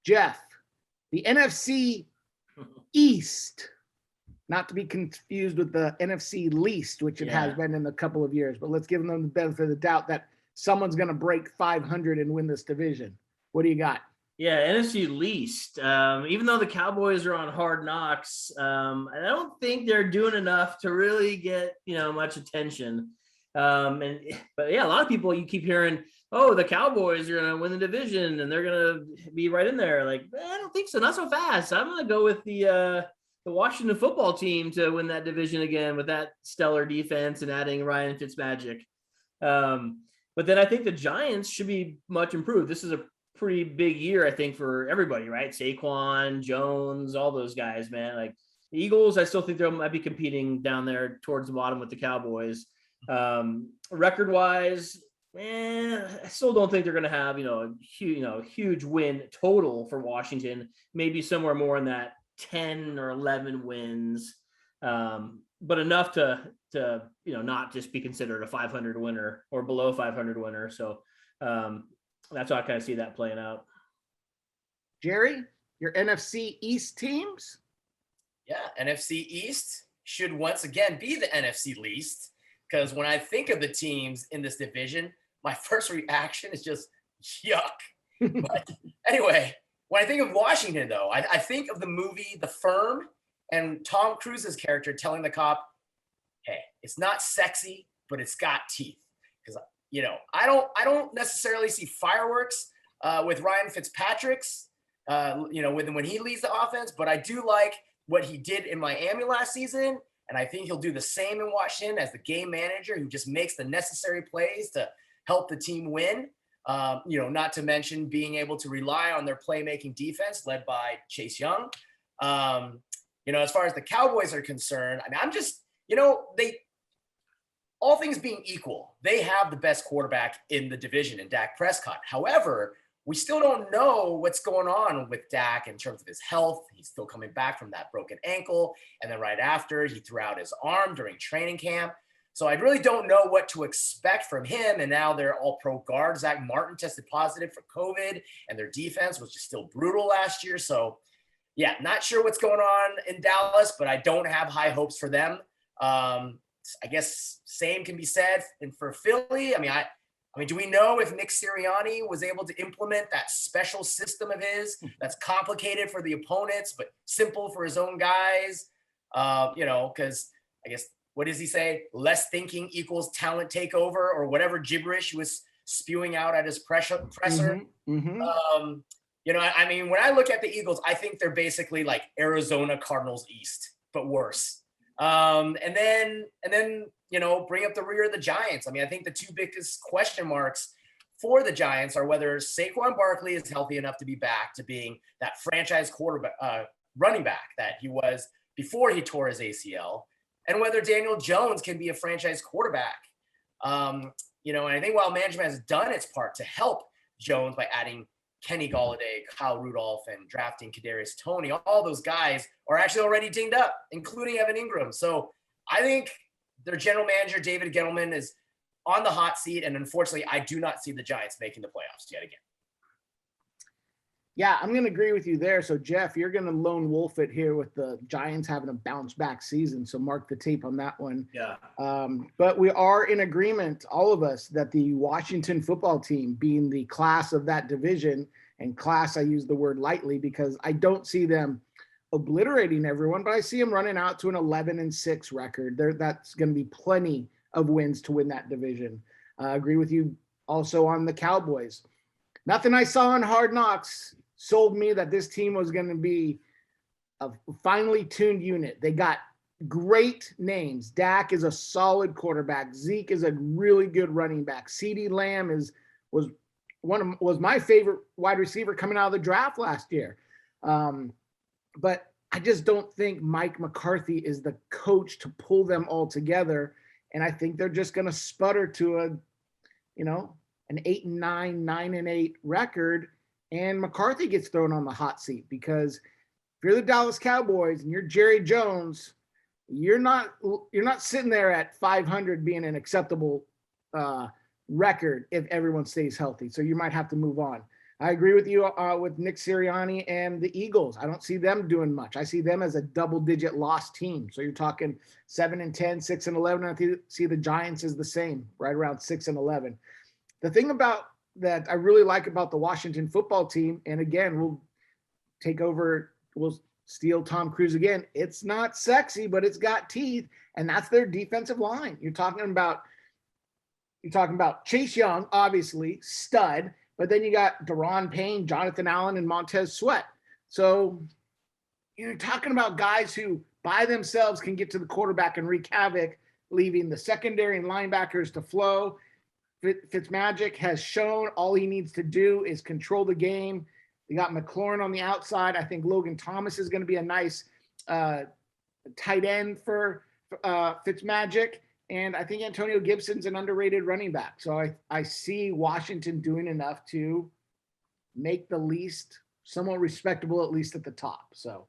Jeff, the NFC East, not to be confused with the NFC least, which it has been in a couple of years, but let's give them the benefit of the doubt that someone's going to break 500 and win this division. What do you got? Yeah, NFC least. Even though the Cowboys are on Hard Knocks, I don't think they're doing enough to really get much attention. But a lot of people, you keep hearing, oh, the Cowboys are gonna win the division and they're gonna be right in there. Like, I don't think so, not so fast. I'm gonna go with the Washington football team to win that division again with that stellar defense and adding Ryan Fitzmagic. But then I think the Giants should be much improved. This is a pretty big year, I think, for everybody, right? Saquon, Jones, all those guys, man. Like the Eagles, I still think they might be competing down there towards the bottom with the Cowboys. Record-wise, I still don't think they're going to have, a huge win total for Washington. Maybe somewhere more in that 10 or 11 wins, but enough to not just be considered a 500 winner or below 500 winner. So that's how I kind of see that playing out. Jerry, your NFC East teams? Yeah, NFC East should once again be the NFC least, because when I think of the teams in this division, my first reaction is just yuck. But anyway, when I think of Washington, though, I think of the movie The Firm and Tom Cruise's character telling the cop, hey, it's not sexy, but it's got teeth. Because I don't necessarily see fireworks with Ryan Fitzpatrick's, when he leads the offense, but I do like what he did in Miami last season, and I think he'll do the same in Washington as the game manager who just makes the necessary plays to help the team win. Not to mention being able to rely on their playmaking defense led by Chase Young. As far as the Cowboys are concerned, I mean, I'm just, all things being equal, they have the best quarterback in the division in Dak Prescott. However, we still don't know what's going on with Dak in terms of his health. He's still coming back from that broken ankle. And then right after, he threw out his arm during training camp. So I really don't know what to expect from him. And now they're all pro guard. Zach Martin tested positive for COVID, and their defense was just still brutal last year. So yeah, not sure what's going on in Dallas, but I don't have high hopes for them. I guess same can be said for Philly. I mean, do we know if Nick Sirianni was able to implement that special system of his that's complicated for the opponents, but simple for his own guys? Because I guess, what does he say? Less thinking equals talent takeover, or whatever gibberish he was spewing out at his presser. Mm-hmm. I mean, when I look at the Eagles, I think they're basically like Arizona Cardinals East, but worse. And then bring up the rear of the Giants. I mean, I think the two biggest question marks for the Giants are whether Saquon Barkley is healthy enough to be back to being that franchise quarterback, running back that he was before he tore his ACL, and whether Daniel Jones can be a franchise quarterback. And I think while management has done its part to help Jones by adding Kenny Golladay, Kyle Rudolph, and drafting Kadarius Toney, all those guys are actually already dinged up, including Evan Ingram. So I think their general manager, David Gettleman, is on the hot seat. And unfortunately, I do not see the Giants making the playoffs yet again. Yeah, I'm going to agree with you there. So, Jeff, you're going to lone wolf it here with the Giants having a bounce back season. So mark the tape on that one. Yeah. But we are in agreement, all of us, that the Washington football team, being the class of that division, and class, I use the word lightly because I don't see them obliterating everyone, but I see them running out to an 11-6 record. That's going to be plenty of wins to win that division. I agree with you also on the Cowboys. Nothing I saw on Hard Knocks sold me that this team was going to be a finely tuned unit. They got great names. Dak is a solid quarterback. Zeke is a really good running back. CeeDee Lamb was my favorite wide receiver coming out of the draft last year. But I just don't think Mike McCarthy is the coach to pull them all together. And I think they're just going to sputter to an 8-9, 9-8 record. And McCarthy gets thrown on the hot seat because if you're the Dallas Cowboys and you're Jerry Jones, you're not sitting there at 500 being an acceptable record if everyone stays healthy. So you might have to move on. I agree with you with Nick Sirianni and the Eagles. I don't see them doing much. I see them as a double-digit loss team. So you're talking 7-10, 6-11. I see the Giants as the same, right around 6-11. The thing about that I really like about the Washington football team, and again, we'll steal Tom Cruise again. It's not sexy, but it's got teeth, and that's their defensive line. You're talking about Chase Young, obviously, stud. But then you got Daron Payne, Jonathan Allen, and Montez Sweat. So you're talking about guys who by themselves can get to the quarterback and wreak havoc, leaving the secondary and linebackers to flow. Fitzmagic has shown all he needs to do is control the game. You got McLaurin on the outside. I think Logan Thomas is going to be a nice tight end for Fitzmagic. And I think Antonio Gibson's an underrated running back. So I see Washington doing enough to make the least somewhat respectable, at least at the top. So